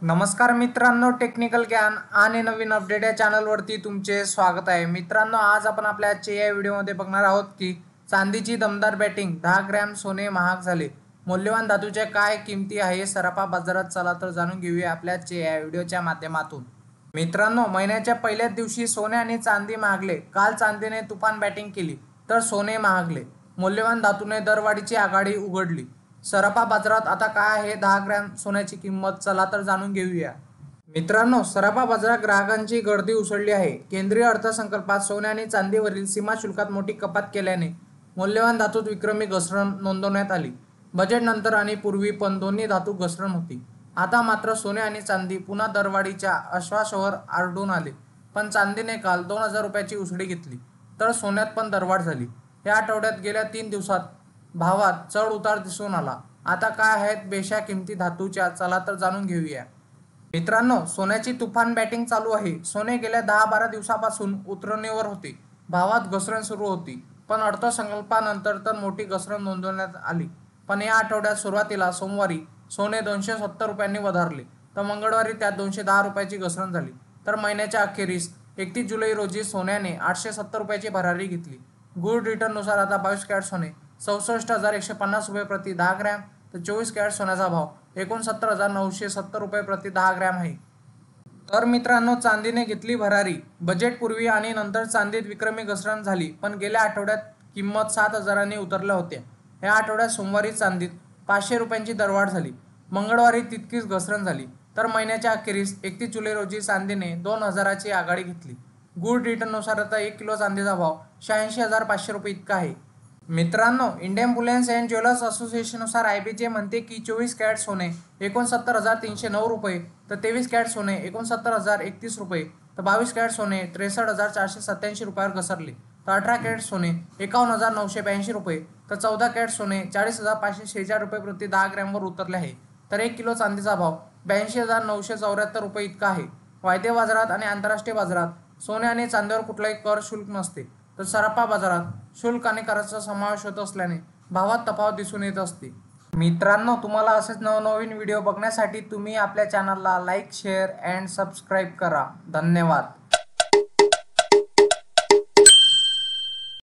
नमस्कार मित्रांनो, टेक्निकल ज्ञान आणि नवीन अपडेट या चॅनलवरती तुमचे स्वागत आहे। मित्रांनो, आज आपण आपल्या आजच्या या व्हिडिओमध्ये बघणार आहोत की चांदीची दमदार बॅटिंग, 10 ग्रॅम सोने महाग झाले, मौल्यवान धातूच्या काय किमती आहे सराफा बाजारात, चला तर जाणून घेऊया आपल्या या व्हिडिओच्या माध्यमातून। मित्रांनो, महिन्याच्या पहिल्याच दिवशी सोने आणि चांदी महागले। काल चांदीने तुफान बॅटिंग केली तर सोने महागले, मौल्यवान धातूने दरवाढीची आघाडी उघडली। सराफा बाजारात आता काय आहे 10 ग्रॅम सोन्याची किंमत, चला तर जाणून घेऊया। मित्रांनो, सराफा बाजारात ग्राहकांची गर्दी उसळली आहे। केंद्रीय अर्थसंकल्पात सोने आणि चांदीवरील सीमा शुल्कात मोठी कपात केल्याने मौल्यवान धातूत विक्रमी घसरण नोंदवण्यात आली। बजेटनंतर आणि पूर्वी पण दोन्ही धातू घसरण होती। आता मात्र सोने आणि चांदी पुन्हा दरवाढीच्या आश्वासावर आरडून आले। पण चांदीने काल 2000 रुपयाची उसळी घेतली तर सोन्यात पण दरवाढ झाली। या आठवड्यात गेल्या 3 दिवसात भावात चढ उतार दिसून आला। आता काय आहेत बेशा किमती धातूच्या, चला तर जाणून घेऊया। मित्रांनो, सोन्याची तुफान बॅटिंग चालू आहे। सोने गेल्या 10-12 दिवसापासून उतरणीवर होते, भावात घसरण सुरू होती, पण अर्थसंकल्पानंतर तर मोठी घसरण नोंदवण्यात आली। पण या आठवड्यात सुरुवातीला सोमवारी सोने 270 रुपयांनी वधारले तर मंगळवारी त्यात 210 रुपयाची घसरण झाली। तर महिन्याच्या अखेरीस 31 जुलै रोजी सोन्याने 870 रुपयाची भरारी घेतली। गोल्ड रिटर्ननुसार आता 22 कॅरेट सोने 64,150 रुपये प्रति 10 ग्रॅम तर 24 कॅरेट सोन्याचा भाव 69,970 रुपये प्रति 10 ग्रॅम आहे। तर मित्रांनो, चांदीने घेतली भरारी। बजेटपूर्वी आणि नंतर चांदीत विक्रमी घसरण झाली, पण गेल्या आठवड्यात किंमत 7,000 उतरल्या होत्या। या आठवड्यात सोमवारी चांदीत 500 रुपयांची दरवाढ झाली, मंगळवारी तितकीच घसरण झाली। तर महिन्याच्या अखेरीस 31 जुलै रोजी चांदीने 2000ची आघाडी घेतली। गोल्ड रिटर्ननुसार आता 1 किलो चांदीचा भाव 86,500 रुपये इतका आहे। मित्रांनो, इंडियन बुलियन अँड ज्वेलर्स असोसिएशननुसार IBJ म्हणते की 24 कॅरेट सोने 69,309 रुपये तर 23 कॅरेट सोने 69,031 रुपये तर 22 कॅरेट सोने 63,487 रुपयावर घसरले तर 18 कॅरेट सोने 51,982 रुपये तर 14 कॅरेट सोने 40,546 रुपये प्रति 10 ग्रॅमवर उतरले आहे। तर 1 किलो चांदीचा भाव 82,974 रुपये इतका आहे। वायदे बाजारात आणि आंतरराष्ट्रीय बाजारात सोने आणि चांदीवर कुठलाही कर शुल्क नसते, तर सराफा बाजारात शुल्क आणि कराचा समावेश होत असल्याने भावात तफावत दिसून येत असते। मित्रांनो, तुम्हाला असेच नवनवीन व्हिडिओ बघण्यासाठी तुम्ही आपल्या चॅनलला लाईक, शेअर अँड सबस्क्राईब करा। धन्यवाद।